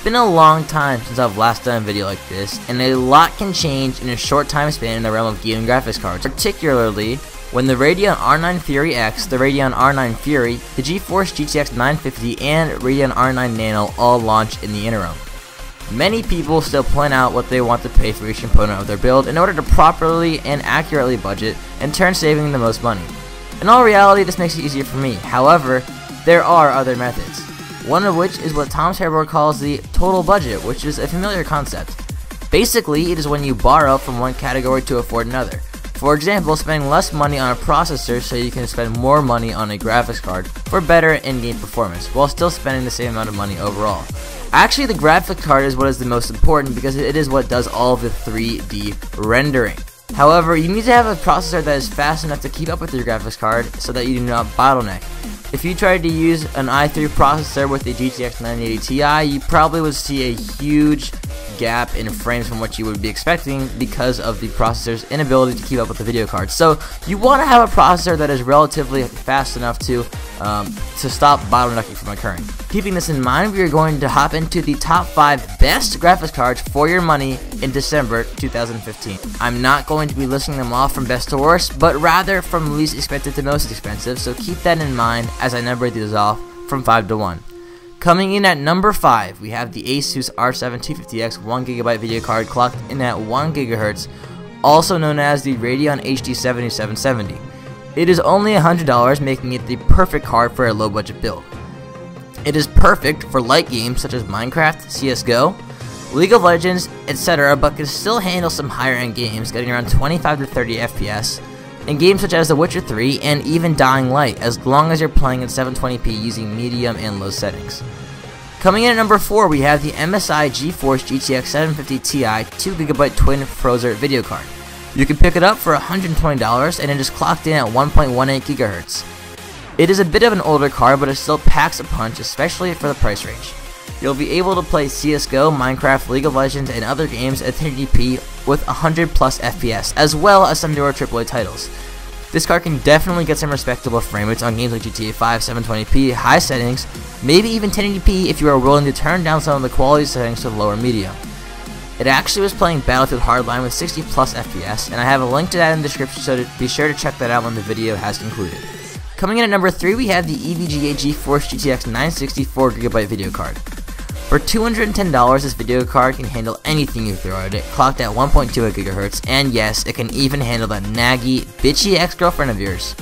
been a long time since I've last done a video like this, and a lot can change in a short time span in the realm of gaming graphics cards, particularly when the Radeon R9 Fury X, the Radeon R9 Fury, the GeForce GTX 950, and Radeon R9 Nano all launch in the interim. Many people still plan out what they want to pay for each component of their build in order to properly and accurately budget, in turn saving the most money. In all reality, this makes it easier for me. However, there are other methods. One of which is what Tom's Hairboard calls the total budget, which is a familiar concept. Basically, it is when you borrow from one category to afford another. For example, spending less money on a processor so you can spend more money on a graphics card for better in-game performance, while still spending the same amount of money overall. Actually, the graphics card is what is the most important because it is what does all of the 3D rendering. However, you need to have a processor that is fast enough to keep up with your graphics card so that you do not bottleneck. If you tried to use an i3 processor with a GTX 980 Ti, you probably would see a huge gap in frames from what you would be expecting because of the processor's inability to keep up with the video card. So you want to have a processor that is relatively fast enough to stop bottlenecking from occurring. Keeping this in mind, we are going to hop into the top 5 best graphics cards for your money in December 2015. I'm not going to be listing them off from best to worst, but rather from least expensive to most expensive, so keep that in mind as I number these off from 5 to 1. Coming in at number 5, we have the Asus R7 250X 1GB video card clocked in at 1 GHz, also known as the Radeon HD 7770. It is only $100, making it the perfect card for a low budget build. It is perfect for light games such as Minecraft, CSGO, League of Legends, etc., but can still handle some higher end games, getting around 25 to 30 FPS, in games such as The Witcher 3 and even Dying Light, as long as you're playing in 720p using medium and low settings. Coming in at number 4, we have the MSI GeForce GTX 750 Ti 2GB Twin Frozr video card. You can pick it up for $120 and it is clocked in at 1.18 GHz. It is a bit of an older card, but it still packs a punch, especially for the price range. You'll be able to play CSGO, Minecraft, League of Legends, and other games at 1080p with 100 plus FPS, as well as some newer AAA titles. This card can definitely get some respectable frame rates on games like GTA 5, 720p, high settings, maybe even 1080p if you are willing to turn down some of the quality settings to lower medium. It actually was playing Battlefield Hardline with 60 plus FPS, and I have a link to that in the description, so be sure to check that out when the video has concluded. Coming in at number 3, we have the EVGA GeForce GTX 960 4GB video card. For $210, this video card can handle anything you throw at it, clocked at 1.28 GHz, and yes, it can even handle that naggy, bitchy ex-girlfriend of yours.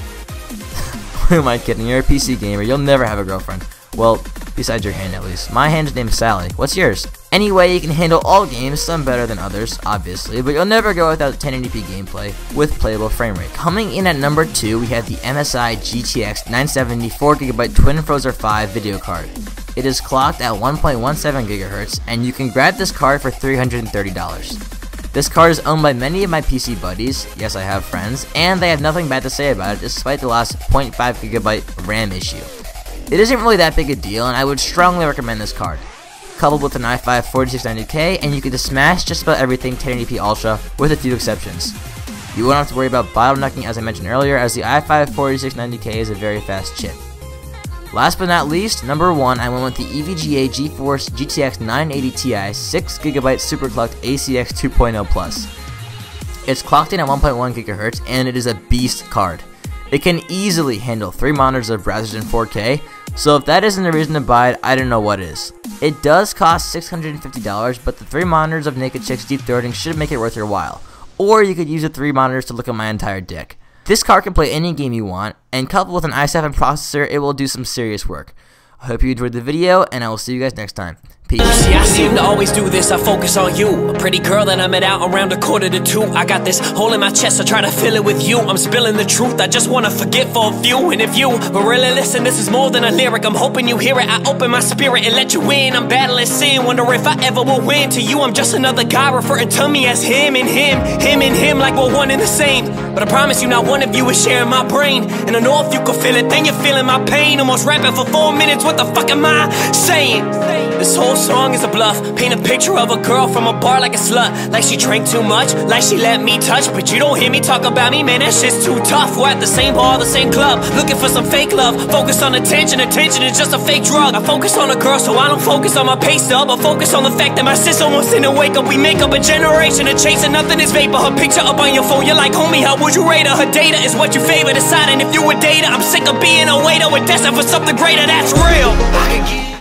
Who am I kidding? You're a PC gamer, you'll never have a girlfriend. Well, besides your hand at least. My hand's named Sally. What's yours? Anyway, you can handle all games, some better than others, obviously, but you'll never go without 1080p gameplay with playable frame rate. Coming in at number 2, we have the MSI GTX 970 4GB Twin Frozr V video card. It is clocked at 1.17 GHz, and you can grab this card for $330. This card is owned by many of my PC buddies, yes I have friends, and they have nothing bad to say about it despite the last 0.5 GB RAM issue. It isn't really that big a deal, and I would strongly recommend this card. Coupled with an i5 4690K, and you can just smash just about everything 1080p Ultra with a few exceptions. You won't have to worry about bottlenecking as I mentioned earlier, as the i5 4690K is a very fast chip. Last but not least, number 1, I went with the EVGA GeForce GTX 980 Ti 6GB Superclocked ACX 2.0 Plus. It's clocked in at 1.1 GHz, and it is a beast card. It can easily handle 3 monitors of browsers in 4K, so if that isn't a reason to buy it, I don't know what is. It does cost $650, but the 3 monitors of naked chicks deep throating should make it worth your while. Or you could use the 3 monitors to look at my entire dick. This card can play any game you want, and coupled with an i7 processor, it will do some serious work. I hope you enjoyed the video, and I will see you guys next time. Peace. See, I seem to always do this, I focus on you. A pretty girl that I met out around 1:45. I got this hole in my chest, I try to fill it with you. I'm spilling the truth, I just wanna forget for a few. And if you will really listen, this is more than a lyric. I'm hoping you hear it, I open my spirit and let you in. I'm battling sin, wonder if I ever will win. To you, I'm just another guy referring to me as him and him, like we're one and the same. But I promise you, not one of you is sharing my brain. And I know if you can feel it, then you're feeling my pain. Almost rapping for 4 minutes, what the fuck am I saying? This whole song is a bluff. Paint a picture of a girl from a bar like a slut. Like she drank too much, like she let me touch. But you don't hear me talk about me, man, that shit's too tough. We're at the same bar, the same club, looking for some fake love. Focus on attention, attention is just a fake drug. I focus on a girl, so I don't focus on my pay stub. I focus on the fact that my sister wants in to wake up. We make up a generation of chasing nothing is vapor. Her picture up on your phone, you're like, homie, how would you rate her? Her data is what you favor. Deciding if you were data. I'm sick of being a waiter. We're destined for something greater, that's real. I can give